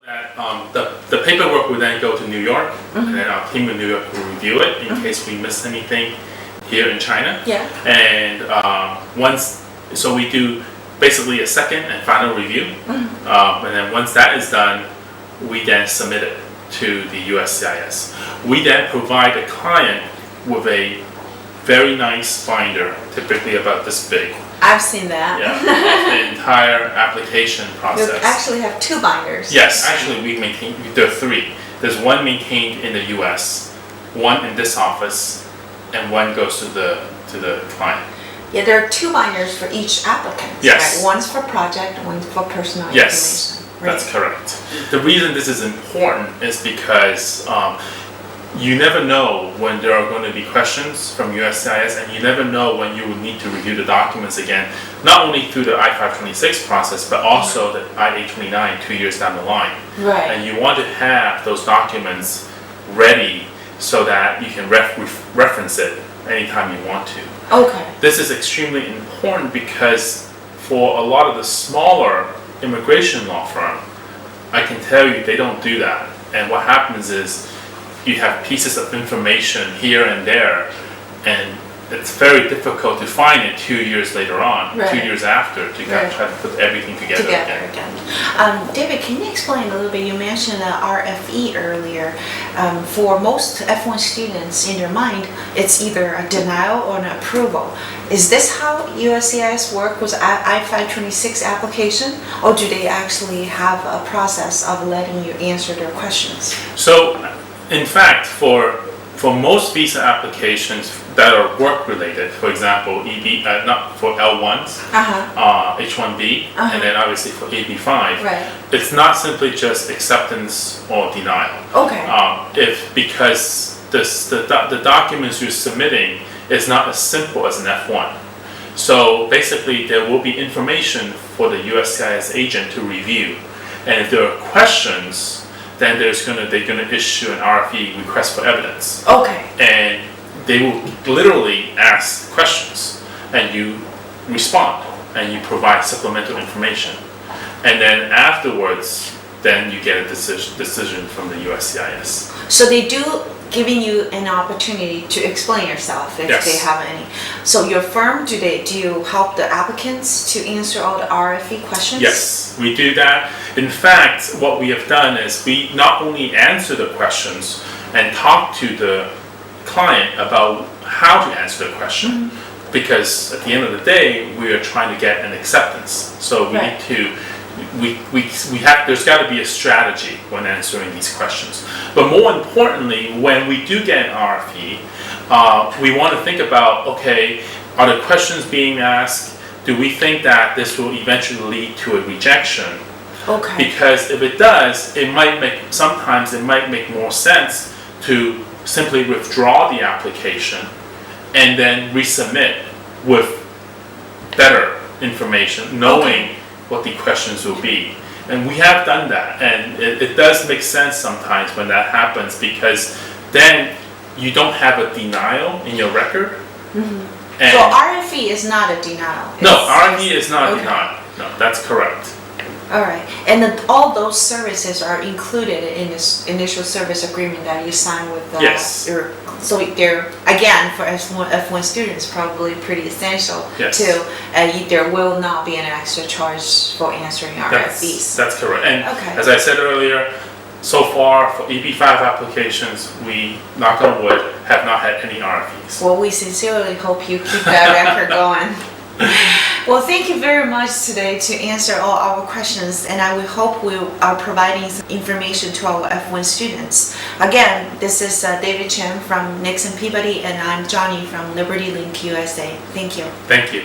The paperwork will then go to New York, and then our team in New York will review it in case we miss anything here in China. Yeah. And so we do basically a second and final review, and then once that is done, we then submit it to the USCIS. We then provide the client with a very nice binder, typically about this big. I've seen that. Yeah, of the entire application process. You actually have two binders. Yes, actually there are three. There's one maintained in the US, one in this office, and one goes to the client. Yeah, there are two binders for each applicant. Yes. Right? One's for project, one's for personal Yes, information. that's correct. The reason this is important is because you never know when there are going to be questions from USCIS, and you never know when you will need to review the documents again, not only through the I-526 process, but also the I-829 2 years down the line. Right. And you want to have those documents ready so that you can reference it anytime you want to. Okay. This is extremely important because for a lot of the smaller immigration law firm, I can tell you they don't do that. And what happens is you have pieces of information here and there, and it's very difficult to find it 2 years later on, Right. 2 years after, to Right. try to put everything together again. David, can you explain a little bit? You mentioned RFE earlier. For most F1 students, in their mind, it's either a denial or an approval. Is this how USCIS work with I-526 application, or do they actually have a process of letting you answer their questions? So, in fact, for most visa applications that are work-related, for example, not for L1s, H1B, and then obviously for AB5, Right. it's not simply just acceptance or denial. Okay. Because the documents you're submitting is not as simple as an F1. So basically, there will be information for the USCIS agent to review, and if there are questions, then they're gonna issue an RFE, request for evidence, Okay. and they will literally ask questions, and you respond, and you provide supplemental information, and then afterwards, then you get a decision from the USCIS. So they do giving you an opportunity to explain yourself if Yes. they have any. So your firm, do you help the applicants to answer all the RFE questions? Yes, we do that. In fact, what we have done is we not only answer the questions and talk to the client about how to answer the question, because at the end of the day, we are trying to get an acceptance. So we Right. need to, there's got to be a strategy when answering these questions. But more importantly, when we do get an RFE, we want to think about, okay, are the questions being asked, do we think that this will eventually lead to a rejection? Okay. Because if it does, sometimes it might make more sense to simply withdraw the application and then resubmit with better information, knowing what the questions will be. And we have done that, and it does make sense sometimes when that happens, because then you don't have a denial in your record. And So RFE is not a denial. no, RFE is not a Okay. denial. No, that's correct. All right, and then all those services are included in this initial service agreement that you sign with Yes. so they're, again, for F1 students, probably pretty essential Yes. too. There will not be an extra charge for answering RFEs. That's correct. And Okay. as I said earlier, so far for EB5 applications, we, knock on wood, have not had any RFEs. Well, we sincerely hope you keep that record going. Well, thank you very much today to answer all our questions, and we hope we are providing some information to our F1 students. Again, this is David Cheng from Nixon Peabody, and I'm Johnny from Liberty Link USA. Thank you. Thank you.